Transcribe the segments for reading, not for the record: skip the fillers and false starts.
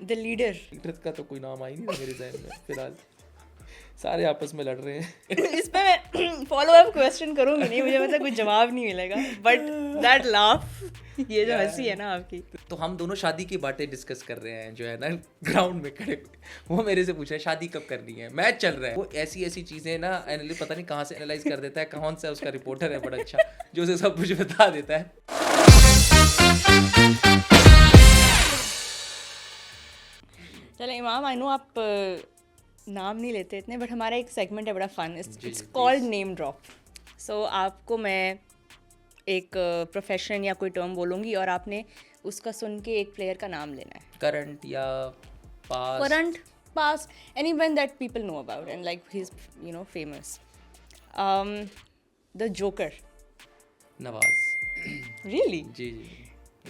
The leader. Leader का तो कोई नाम आ ही नहीं रहा मेरे जहन में फिलहाल, सारे आपस में लड़ रहे हैं। इस पे मैं फॉलो अप क्वेश्चन करूंगी नहीं, मुझे मतलब कोई जवाब नहीं मिलेगा, बट दैट लाफ, ये जो हंसी है ना आपकी। तो हम दोनों शादी की बातें डिस्कस कर रहे हैं, जो है ना ग्राउंड में खड़े। वो मेरे से पूछ रहा है शादी कब करनी है, मैच चल रहा है। वो ऐसी ऐसी चीज़ें ना एनालिस्ट पता नहीं कहाँ से एनालाइज कर देता है, कौन सा उसका रिपोर्टर है बड़ा अच्छा जो उसे सब कुछ बता देता है। चलो इमाम, आई नो आप नाम नहीं लेते इतने, बट हमारा एक सेगमेंट है बड़ा फन, जी, it's called please। Name drop. So आपको मैं एक प्रोफेशन या कोई टर्म बोलूँगी और आपने उसका सुन के एक प्लेयर का नाम लेना है। करंट या pass? Current, pass, anyone that people know about and like he's, you know, famous. The Joker. Nawaz. Really? जी जी।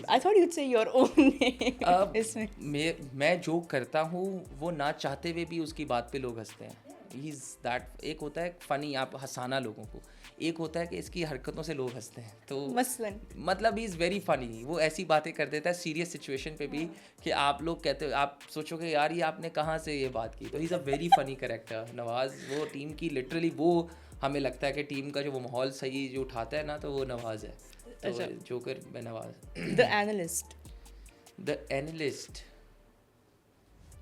I thought you'd say your own name. अब इसमें मैं जो करता हूँ वो ना चाहते हुए भी उसकी बात पे लोग हंसते हैं। ही इज़ दैट, एक होता है फनी, आप हंसाना लोगों को, एक होता है कि इसकी हरकतों से लोग हंसते हैं। तो मसलन मतलब ही इज़ वेरी फनी, वो ऐसी बातें कर देता है सीरियस सिचुएशन पे भी कि आप लोग कहते हो, आप सोचोगे यार ये आपने कहाँ से ये बात की। तो he is a very funny character Nawaz. वो टीम की लिटरली वो हमें लगता है कि टीम का जो वो माहौल सही जो उठाता है ना, तो वो नवाज है। तो अच्छा। जोकर में Nawaz. The Analyst. The analyst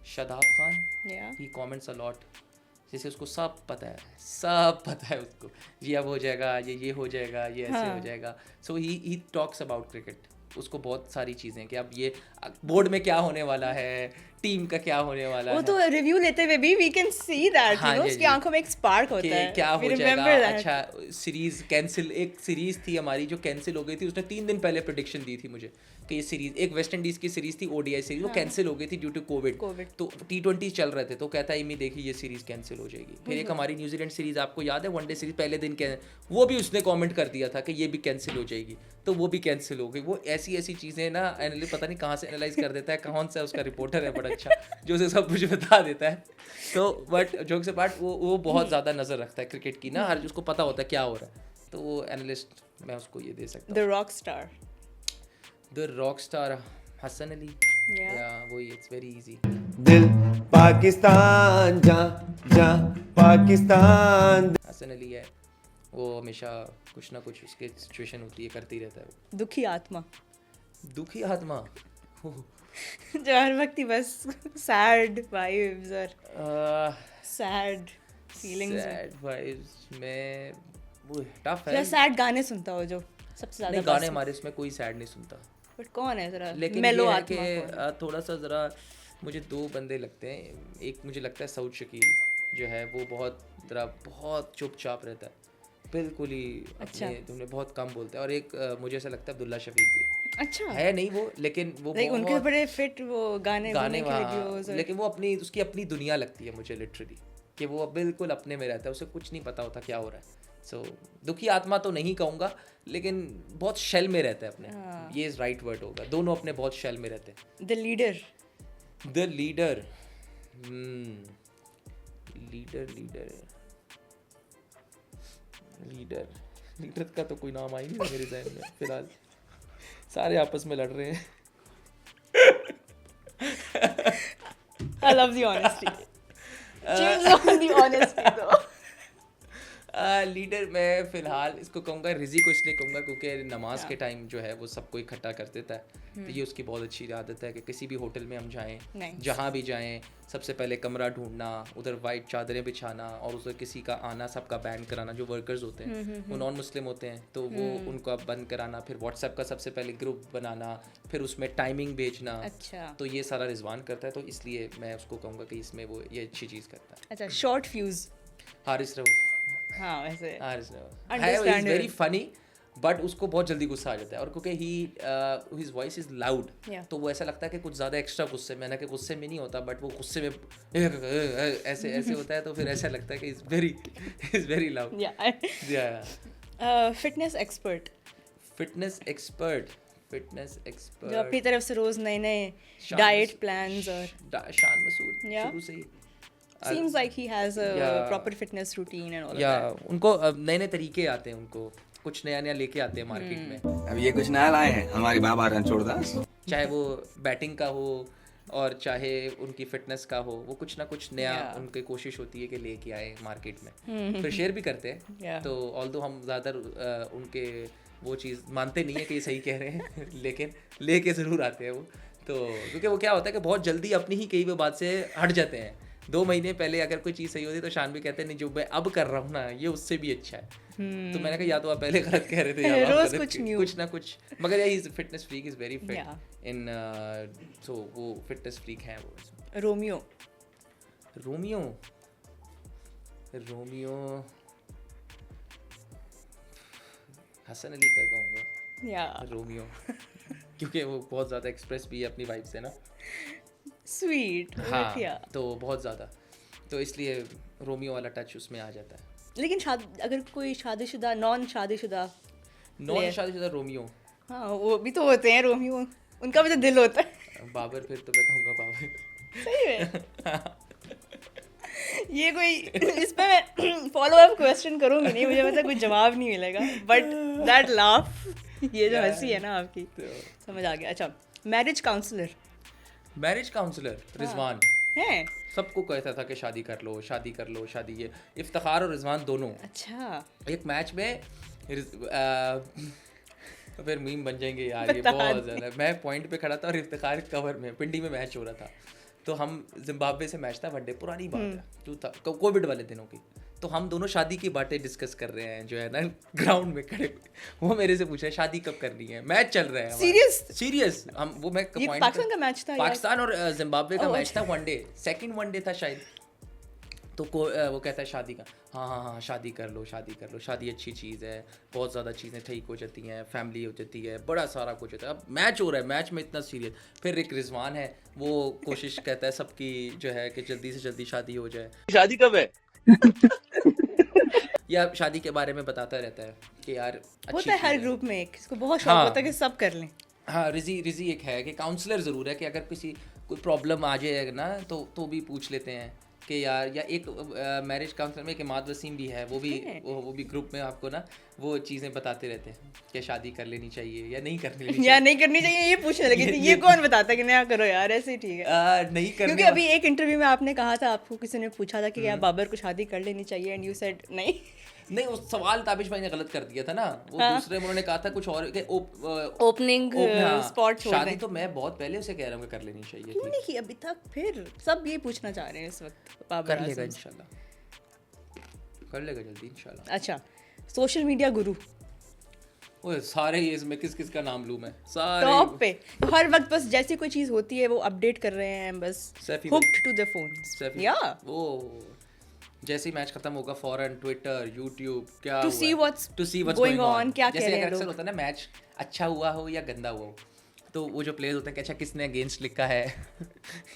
Shadab Khan, Yeah. He comments a lot, जैसे उसको सब पता है, सब पता है उसको, ये अब हो जाएगा, ये हो जाएगा, ये ऐसे हो जाएगा। सो ही टॉक्स अबाउट क्रिकेट, उसको बहुत सारी चीज़ें कि अब ये बोर्ड में क्या होने वाला है, टीम का क्या होने वाला वो है, तो रिव्यू लेते हुए भी we can see that, हाँ you know, जी, उसकी जी। आंखों में एक स्पार्क होता कि है। क्या We हो जाएगा। remember that. अच्छा सीरीज कैंसिल, एक सीरीज थी हमारी जो कैंसिल हो गई थी, उसने 3 दिन पहले प्रेडिक्शन दी थी मुझे कि ये सीरीज, एक वेस्ट इंडीज़ की सीरीज थी ओडीआई सीरीज, वो कैंसिल हो गई थी ड्यू टू कोविड। तो T20 चल रहे थे, तो कहता है इमी देखिए ये सीरीज कैंसिल हो जाएगी। फिर एक हमारी न्यूजीलैंड सीरीज आपको याद है, वनडे सीरीज पहले दिन वो भी उसने कॉमेंट कर दिया था कि ये भी कैंसिल हो जाएगी, तो वो भी कैंसिल हो गई। वो ऐसी ऐसी चीज़ें ना एनालिस्ट पता नहीं कहाँ से एनालाइज कर देता है, कौन सा उसका रिपोर्टर है बड़ा अच्छा जो उसे सब कुछ बता देता है। तो बट जोक से पार्ट, वो बहुत ज़्यादा नज़र रखता है क्रिकेट की ना, हर उसको पता होता है क्या हो रहा है। तो वो एनालिस्ट मैं उसको ये दे सकता हूँ। The Rockstar. The rock star Hasan Ali, Yeah. या वही, इट्स वेरी इजी। दिल पाकिस्तान जा जा पाकिस्तान। हसन अली है, वो हमेशा कुछ ना कुछ उसके सिचुएशन होती है, करती रहता है वो। दुखी आत्मा। दुखी आत्मा, जो हर वक्त ही बस सैड वाइब्स और सैड फीलिंग्स सैड वाइब्स में वो टफ या है। सैड गाने सुनता हो जो सबसे ज्यादा नहीं, गाने हमारे इसमें कोई सैड नहीं सुनता, बट कौन है जरा लेकिन मेलो ये है आत्मा कि कौन? थोड़ा सा ज़रा मुझे 2 बंदे लगते हैं। एक मुझे लगता है सऊद शकील जो है, वो बहुत चुपचाप रहता है, बिल्कुल ही अच्छा। अपने तुमने बहुत कम बोलता है। और एक मुझे ऐसा लगता है अब्दुल्ला शफीक भी अच्छा है, नहीं वो, लेकिन वो लाइक उनके बहुत बड़े फिट वो गाने गाने की वीडियोस वहाँ, लेकिन वो अपनी उसकी अपनी दुनिया लगती है मुझे लिटरली, कि वो बिल्कुल अपने में रहता है, उसे कुछ नहीं पता होता क्या हो रहा है। सो दुखी आत्मा तो नहीं कहूँगा, लेकिन बहुत शेल में रहता है अपने, ये राइट वर्ड होगा, दोनों अपने बहुत शेल में रहते हैं। The leader. The leader, leader leader leader leader का तो कोई नाम आ ही नहीं रहा मेरे जहन में फिलहाल, सारे आपस में लड़ रहे हैं। I love the honesty. Cheers on the honesty though. Leader मैं फ़िलहाल इसको कहूँगा, रिजी को इसलिए कहूँगा क्योंकि नमाज के टाइम जो है वो सबको इकट्ठा कर देता है। तो ये उसकी बहुत अच्छी आदत है कि किसी भी होटल में हम जाएं, Nice. जहाँ भी जाएं, सबसे पहले कमरा ढूंढना, उधर वाइट चादरें बिछाना, और उधर किसी का आना सबका बैन कराना। जो वर्कर्स होते हैं वो नॉन मुस्लिम होते हैं, तो वो उनको बंद कराना, फिर व्हाट्सएप का सबसे पहले ग्रुप बनाना, फिर उसमें टाइमिंग भेजना। अच्छा तो ये सारा रिजवान करता है, तो इसलिए मैं उसको कहूँगा कि इसमें वो ये अच्छी चीज़ करता है। अच्छा शॉर्ट फ्यूज। हारिस रऊफ, हाँ वैसे हारिस रऊफ है, Understandable. वेरी फनी, बट उसको बहुत जल्दी गुस्सा आ जाता है, और क्योंकि his voice is loud, Yeah. तो वो ऐसा लगता है कि कुछ ज़्यादा एक्स्ट्रा गुस्से में, ना कि गुस्से में नहीं होता, बट वो गुस्से में ऐसे ऐसे होता है, तो फिर ऐसा लगता है कि इज़ वेरी लाउड। या फिटनेस एक्सपर्ट फिटनेस एक्सपर्ट जो अपनी तरफ से रोज नए नए शान डाइट मसूद। प्लान्स और शान मसूद Yeah. शुरू से ही seems like he has a Yeah. proper fitness routine and all of या that. उनको नए नए तरीके आते हैं, उनको कुछ नया नया लेके आते हैं मार्केट में, अब ये कुछ नया लाए हैं हमारी बाबा रणछोड़ दास। चाहे वो बैटिंग का हो, और चाहे उनकी फिटनेस का हो, वो कुछ ना कुछ नया Yeah. उनकी कोशिश होती है कि लेके आए मार्केट में, फिर शेयर भी करते हैं। Yeah. तो ऑल्दो हम ज़्यादा उनके वो चीज़ मानते नहीं है कि ये सही कह रहे हैं लेकिन लेके ज़रूर आते हैं वो। तो क्योंकि वो क्या होता है कि बहुत जल्दी अपनी ही कई भी बात से हट जाते हैं। 2 महीने पहले अगर कोई चीज़ सही होती तो शान भी कहते हैं नहीं जो मैं अब कर रहा हूँ ना ये उससे भी अच्छा है। तो मैंने कहा या तो आप पहले गलत कह रहे थे या आप रोज गलत कुछ कह- new। कुछ ना कुछ। मगर ये fitness freak is very fit Yeah. इन सो वो फिटनेस फ्रीक हैं वो। Romeo. Romeo Romeo Hasan Ali का कहूँगा या रोमियो क्योंकि वो बहुत ज़्यादा एक्सप्रेस भी है अपनी वाइफ से ना। स्वीट। हाँ या तो बहुत ज़्यादा, तो इसलिए रोमियो वाला टच उसमें आ जाता है। लेकिन अगर कोई शादीशुदा नॉन शादीशुदा नॉन शादीशुदा रोमियो हाँ वो भी तो होते हैं रोमियो, उनका भी तो दिल होता है। बाबर, फिर तो मैं कहूँगा बाबर। सही में ये कोई इस पे मैं फॉलो अप क्वेश्चन करूंगी नहीं, मुझे मतलब कोई जवाब नहीं मिलेगा, बट दैट लाफ ये जो हंसी है ना आपकी समझ आ गया। अच्छा marriage counsellor marriage counsellor Rizwan है। सबको कहता था कि शादी कर लो शादी कर लो शादी। ये इफ्तिखार और रिजवान दोनों अच्छा एक मैच में तो फिर मीम बन जाएंगे यार ये बता बहुत दे। ज़्यादा। मैं पॉइंट पे खड़ा था और इफ्तिखार कवर में पिंडी में मैच हो रहा था। तो हम जिम्बाब्वे से मैच था वनडे, पुरानी बात है जो था कोविड वाले दिनों की। तो हम दोनों शादी की बातें डिस्कस कर रहे हैं जो है ना ग्राउंड में खड़े। वो मेरे से पूछा शादी कब करनी है, मैच चल रहा है Serious? सीरियस। हम वो मैं ये point पाकिस्तान पे- का मैच था या- पाकिस्तान और जिम्बाब्वे का Oh, मैच था वनडे, सेकंड वनडे था शायद। तो वो कहता है शादी का, हाँ शादी कर लो शादी अच्छी चीज़ है, बहुत ज़्यादा चीज़ें ठीक हो जाती हैं, फैमिली हो जाती है, बड़ा सारा कुछ होता है। अब मैच हो रहा है, मैच में इतना सीरियस। फिर एक रिजवान है वो कोशिश कहता है सबकी जो है कि जल्दी से जल्दी शादी हो जाए, शादी कब है? या शादी के बारे में बताता रहता है कि यार अच्छी होता है हर चीज़ है। ग्रुप में एक इसको बहुत शौक हाँ। होता है कि सब कर लें। हाँ रिजी एक है कि काउंसलर ज़रूर है कि अगर किसी कोई प्रॉब्लम आ जाए ना तो भी पूछ लेते हैं कि यार। या एक मैरिज काउंसलर में एक इमाद वसीम भी है, वो भी ग्रुप में आपको ना वो चीज़ें बताते रहते हैं कि शादी कर लेनी चाहिए या नहीं करनी चाहिए। या नहीं करनी चाहिए ये पूछने लगी थी, ये कौन बताता है कि नया करो यार, ऐसे ही ठीक है। नहीं करनी। क्योंकि अभी एक इंटरव्यू में आपने कहा था, आपको किसी ने पूछा था कि क्या बाबर को शादी कर लेनी चाहिए एंड यू सेड नहीं। नहीं उस सवाल ताबिश भाई ने गलत कर दिया था ना। वो दूसरे में उन्होंने कहा था कुछ और कि ओपनिंग स्पॉट छोड़ शादी दें। तो मैं बहुत पहले उसे कह रहा हूँ कि कर लेनी चाहिए क्यों थी। नहीं की अभी तक? फिर सब ये पूछना चाह रहे हैं इस वक्त बाबर कर लेगा आजम से। इंशाल्लाह, कर लेगा जल्दी इंशाल्लाह। अच्छा सोशल मीडिया गुरु ओए सारे ये इसमें किस किस का नाम लूँ मैं? सारे टॉप पे, तो हर वक्त बस जैसी कोई चीज होती है वो अपडेट कर रहे हैं बस, Saifi hooked to the phones. Saifi- या वो जैसे ही मैच खत्म होगा फौरन ट्विटर यूट्यूब क्या To हुआ see है? what's To see what's going going on, क्या जैसे कह रहे हैं अगर अक्सर लोग। होता है ना मैच अच्छा हुआ हो या गंदा हुआ हो, तो वो जो प्लेयर्स होते हैं कि अच्छा किसने अगेंस्ट लिखा है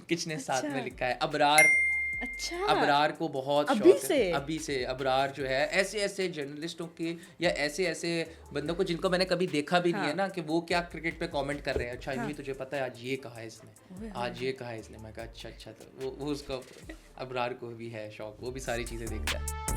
किसने साथ में अच्छा। लिखा है। अच्छा अबरार को बहुत अभी शौक है से? अभी से। अबरार जो है ऐसे ऐसे जर्नलिस्टों के या ऐसे ऐसे बंदों को जिनको मैंने कभी देखा भी नहीं है ना कि वो क्या क्रिकेट पे कमेंट कर रहे हैं। अच्छा इनकी तुझे पता है आज ये कहा है इसने, आज ये कहा है इसने। मैं कहा अच्छा तो वो उसको अबरार को भी है शौक, वो भी सारी चीज़ें देखता है।